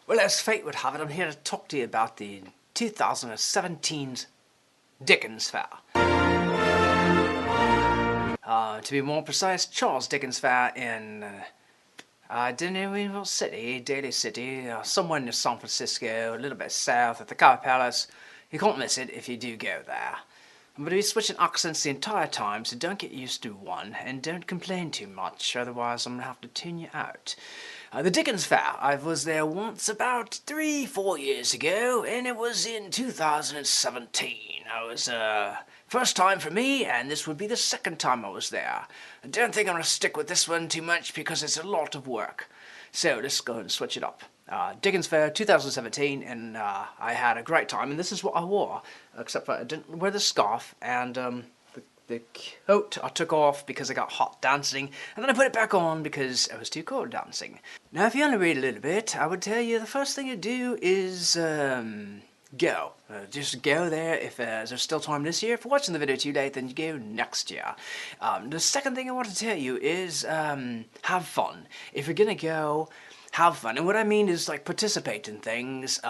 Well, as fate would have it, I'm here to talk to you about the 2017's Dickens Fair. To be more precise, Charles Dickens Fair in City, Daly City, somewhere near San Francisco, a little bit south at the Car Palace. You can't miss it if you do go there. I'm going to be switching accents the entire time, so don't get used to one, and don't complain too much, otherwise I'm going to have to tune you out. The Dickens Fair, I was there once about 3-4 years ago, and it was in 2017. It was first time for me, and this would be the second time I was there. I don't think I'm going to stick with this one too much because it's a lot of work. So let's go and switch it up. Dickens Fair 2017, and I had a great time, and this is what I wore, except for I didn't wear the scarf, and the coat I took off because I got hot dancing, and then I put it back on because it was too cold dancing. Now if you want to read a little bit, I would tell you the first thing you do is go. Just go there if there's still time this year. If you're watching the video too late, then you go next year. The second thing I want to tell you is have fun. If you're gonna go, have fun. And what I mean is, like, participate in things,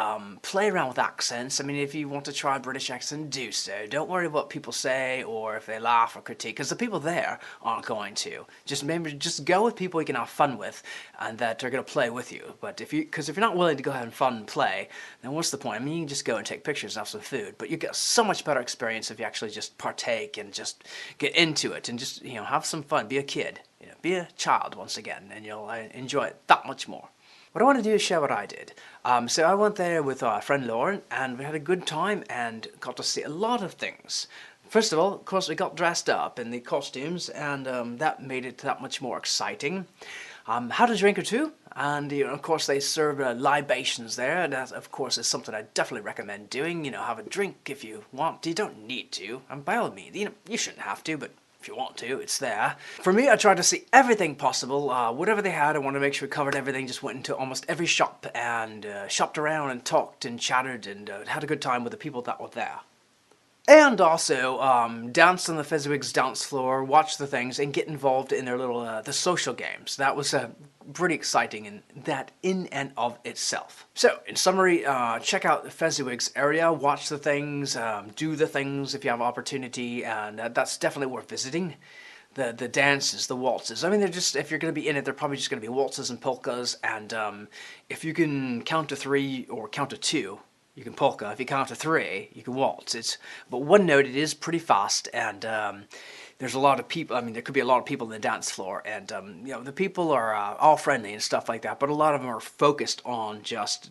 play around with accents. I mean, if you want to try a British accent, do so. Don't worry what people say or if they laugh or critique, because the people there aren't going to. Just remember, just go with people you can have fun with and that are going to play with you. But if you're not willing to go have fun and play, then what's the point? I mean, you can just go and take pictures and have some food, but you get so much better experience if you actually just partake and just get into it and just, have some fun. Be a kid. Be a child once again, and you'll enjoy it that much more. What I want to do is share what I did. So I went there with our friend Lauren, and we had a good time and got to see a lot of things. First of all, of course, we got dressed up in the costumes, and that made it that much more exciting. Had a drink or two, and of course they serve libations there, and that of course is something I definitely recommend doing. Have a drink if you want. You don't need to, and by all means, you shouldn't have to, but if you want to, it's there. For me, I tried to see everything possible. Whatever they had, I wanted to make sure we covered everything. Just went into almost every shop and shopped around and talked and chattered and had a good time with the people that were there. And also, danced on the Fezziwig's dance floor, watch the things, and get involved in their little, the social games. That was pretty exciting in and of itself. So, in summary, check out the Fezziwig's area, watch the things, do the things if you have opportunity, and that's definitely worth visiting. The dances, the waltzes, I mean, they're just, if you're going to be in it, they're probably just going to be waltzes and polkas, and if you can count to 3 or count to 2, you can polka. If you count to 3, you can waltz. But one note, it is pretty fast, and there's a lot of people. I mean, there could be a lot of people on the dance floor, and the people are all friendly and stuff like that. But a lot of them are focused on just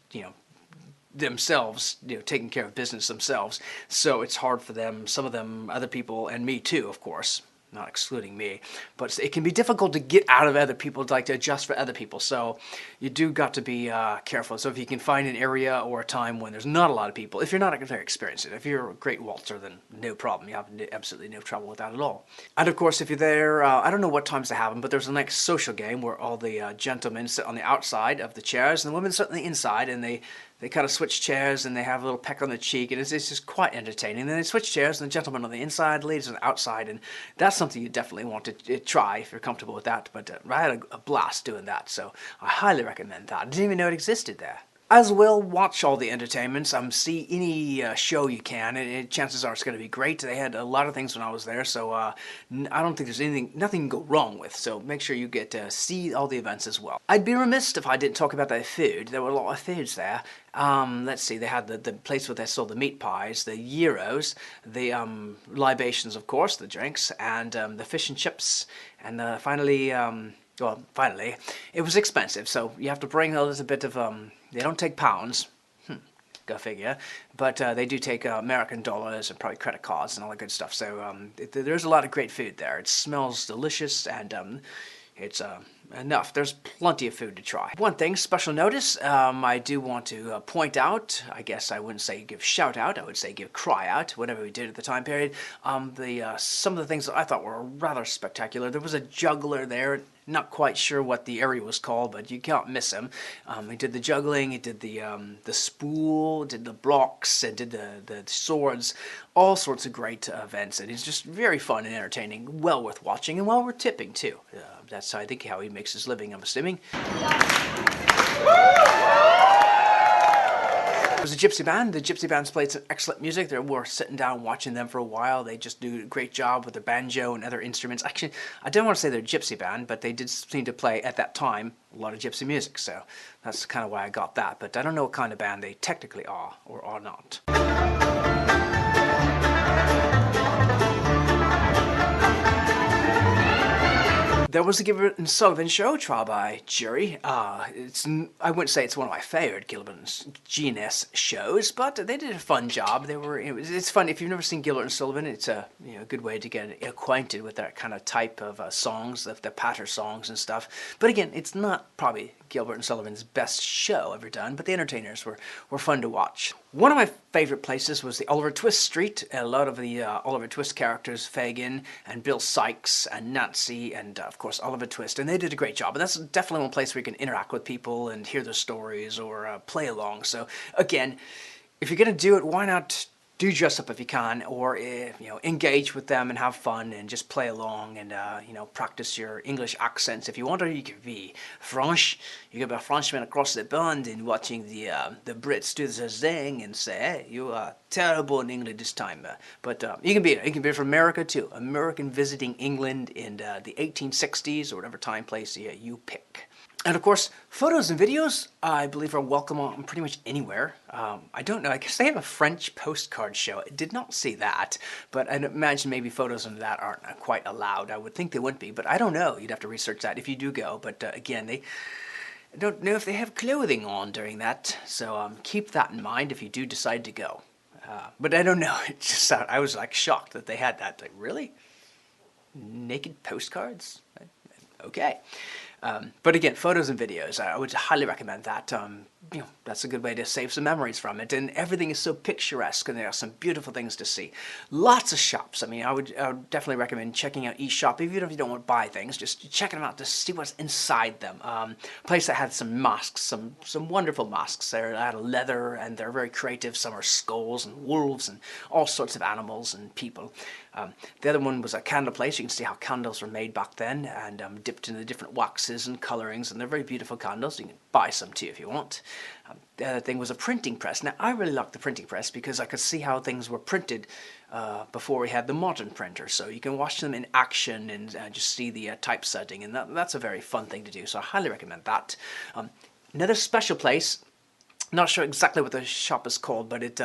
themselves, taking care of business themselves. So it's hard for them. Some of them, other people, and me too, of course. Not excluding me, but it can be difficult to get out of other people, to adjust for other people, so you do got to be careful. So if you can find an area or a time when there's not a lot of people, if you're not very experienced, if you're a great waltzer, then no problem, you have absolutely no trouble with that at all. And of course, if you're there, I don't know what times they have them, but there's a nice social game where all the gentlemen sit on the outside of the chairs and the women sit on the inside, and they kind of switch chairs and they have a little peck on the cheek, and it's just quite entertaining. And then they switch chairs, and the gentlemen on the inside, ladies on the outside, and that's something you definitely want to try if you're comfortable with that. But I had a blast doing that, so I highly recommend that. I didn't even know it existed there. As well, watch all the entertainments, see any show you can, and chances are it's going to be great. They had a lot of things when I was there, so I don't think there's nothing can go wrong with, so make sure you get to see all the events as well. I'd be remiss if I didn't talk about their food. There were a lot of foods there. Let's see, they had the place where they sold the meat pies, the gyros, the libations, of course, the drinks, and the fish and chips, and finally, it was expensive, so you have to bring a little bit of, they don't take pounds, go figure, but they do take American dollars and probably credit cards and all that good stuff, so there's a lot of great food there. It smells delicious, and it's enough. There's plenty of food to try. One thing, special notice, I do want to point out, I guess I wouldn't say give shout out, I would say give cry out, whatever we did at the time period. Some of the things that I thought were rather spectacular. There was a juggler there. Not quite sure what the area was called, but you can't miss him. He did the juggling, he did the spool, did the blocks, and did the swords, all sorts of great events, and it's just very fun and entertaining, well worth watching, and well worth tipping too. That's, I think, how he makes his living, I'm assuming. There's a gypsy band. The gypsy band's played some excellent music. They're worth sitting down watching them for a while. They just do a great job with the banjo and other instruments. Actually, I don't want to say they're a gypsy band, but they did seem to play, at that time, a lot of gypsy music. So that's kind of why I got that. But I don't know what kind of band they technically are or are not. There was the Gilbert and Sullivan Show, trial by jury. I wouldn't say it's one of my favorite Gilbert and GNS shows, but they did a fun job. It's fun if you've never seen Gilbert and Sullivan. It's a good way to get acquainted with that kind of type of songs, the patter songs and stuff. But again, it's not probably Gilbert and Sullivan's best show ever done, but the entertainers were fun to watch. One of my favorite places was the Oliver Twist Street. A lot of the Oliver Twist characters, Fagin and Bill Sykes and Nancy and of course Oliver Twist, and they did a great job. And that's definitely one place where you can interact with people and hear their stories or play along. So again, if you're going to do it, why not do dress up if you can, or engage with them and have fun and just play along and practice your English accents if you want, or you could be French. You could be a Frenchman across the pond and watching the Brits do their thing and say, "Hey, you are terrible in English this time." But you can be from America too. American visiting England in the 1860s or whatever time place you pick. And of course, photos and videos, I believe, are welcome on pretty much anywhere. I don't know, I guess they have a French postcard show. I did not see that, but I'd imagine maybe photos of that aren't quite allowed. I would think they wouldn't be, but I don't know. You'd have to research that if you do go. But again, I don't know if they have clothing on during that, so keep that in mind if you do decide to go. But I don't know, it just I was like shocked that they had that. Like, really? Naked postcards? Okay. But again, photos and videos, I would highly recommend that. That's a good way to save some memories from it. And everything is so picturesque, and there are some beautiful things to see. Lots of shops. I mean, I would definitely recommend checking out each shop, even if you don't want to buy things. Just checking them out to see what's inside them. A place that had some masks, some wonderful masks. They're out of leather, and they're very creative. Some are skulls and wolves and all sorts of animals and people. The other one was a candle place. You can see how candles were made back then, and dipped in the different waxes and colorings, and they're very beautiful candles. You can buy some too if you want. The other thing was a printing press. Now, I really liked the printing press because I could see how things were printed before we had the modern printer. So you can watch them in action and just see the typesetting, and that's a very fun thing to do. So I highly recommend that. Another special place. Not sure exactly what the shop is called, but it's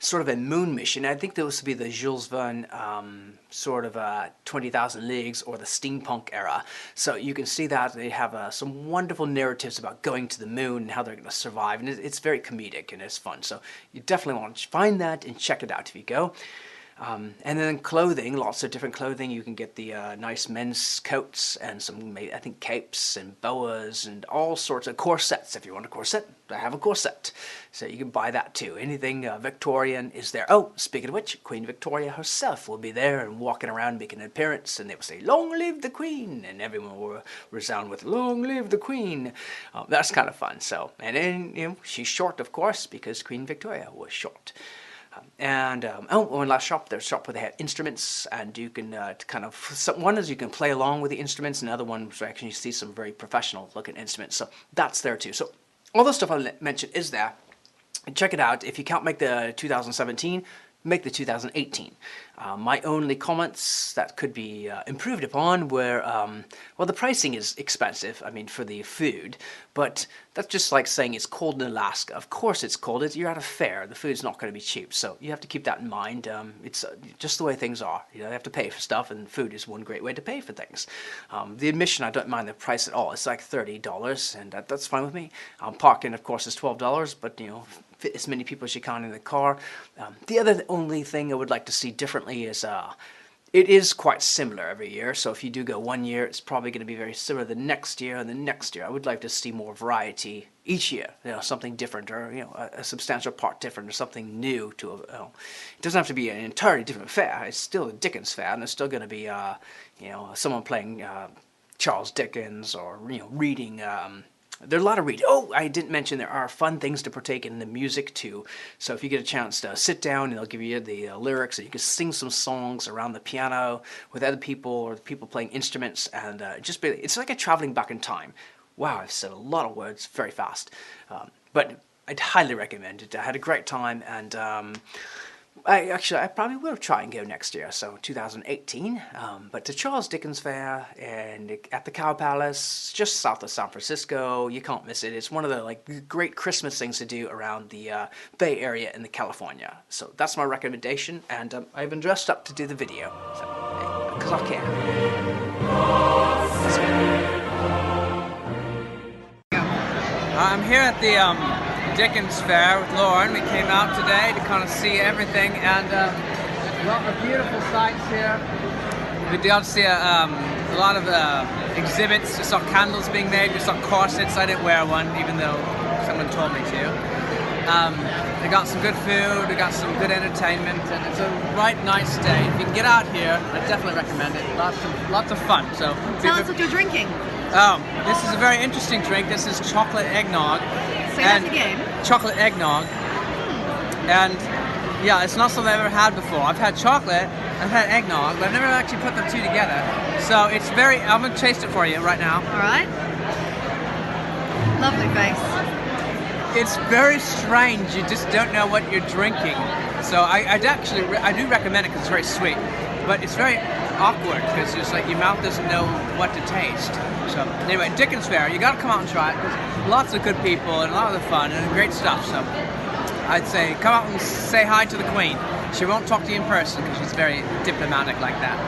sort of a moon mission. I think this would be the Jules Verne sort of 20,000 Leagues or the steampunk era. So you can see that they have some wonderful narratives about going to the moon and how they're going to survive. And it's very comedic and it's fun. So you definitely want to find that and check it out if you go. And then clothing, lots of different clothing. You can get the nice men's coats and some, I think, capes and boas and all sorts of corsets. If you want a corset, I have a corset. So you can buy that too. Anything Victorian is there. Oh, speaking of which, Queen Victoria herself will be there and walking around making an appearance. And they will say, "Long live the Queen." And everyone will resound with, "Long live the Queen." That's kind of fun. So, and then, she's short, of course, because Queen Victoria was short. And one last shop. There's a shop where they have instruments, and you can one is you can play along with the instruments, and the other one is actually you see some very professional looking instruments. So that's there too. So all the stuff I mentioned is there. And check it out. If you can't make the 2017, make the 2018. My only comments that could be improved upon were, well, the pricing is expensive, I mean, for the food, but that's just like saying it's cold in Alaska. Of course it's cold. You're at a fair. The food's not going to be cheap, so you have to keep that in mind. It's just the way things are. They have to pay for stuff, and food is one great way to pay for things. The admission, I don't mind the price at all. It's like $30, and that's fine with me. Parking, of course, is $12, but, fit as many people as you can in the car. The only thing I would like to see differently is it is quite similar every year. So if you do go one year, it's probably going to be very similar the next year and the next year. I would like to see more variety each year, something different, or a substantial part different, or something new to it doesn't have to be an entirely different fair. It's still a Dickens Fair, and it's still going to be someone playing Charles Dickens, or reading. There's a lot of reading. Oh, I didn't mention there are fun things to partake in the music too. So if you get a chance to sit down, and they'll give you the lyrics, and you can sing some songs around the piano with other people, or people playing instruments, and it's like a traveling back in time. Wow, I've said a lot of words very fast. But I'd highly recommend it. I had a great time, and I probably will try and go next year, so 2018. But to Charles Dickens Fair and at the Cow Palace, just south of San Francisco, you can't miss it. It's one of the great Christmas things to do around the Bay Area in California. So that's my recommendation, and I've been dressed up to do the video, so because I can. I'm here at the Dickens Fair with Lauren. We came out today to kind of see everything, and a lot of beautiful sights here. We did see a lot of exhibits. We saw candles being made. We saw corsets. I didn't wear one, even though someone told me to. We got some good food. We got some good entertainment, and it's a right nice day. If you can get out here, I definitely recommend it. Lots of fun. So tell us what you're drinking. Oh, this is a very interesting drink. This is chocolate eggnog. Say that again. Chocolate eggnog. And yeah, it's not something I've ever had before. I've had chocolate, I've had eggnog, but I've never actually put them two together. So it's very, I'm going to taste it for you right now. Alright. Lovely face. It's very strange. You just don't know what you're drinking. So I do recommend it because it's very sweet. But it's very awkward because it's like your mouth doesn't know what to taste. So anyway, Dickens Fair, you got to come out and try it. There's lots of good people and a lot of fun and great stuff. So I'd say come out and say hi to the Queen. She won't talk to you in person because she's very diplomatic like that.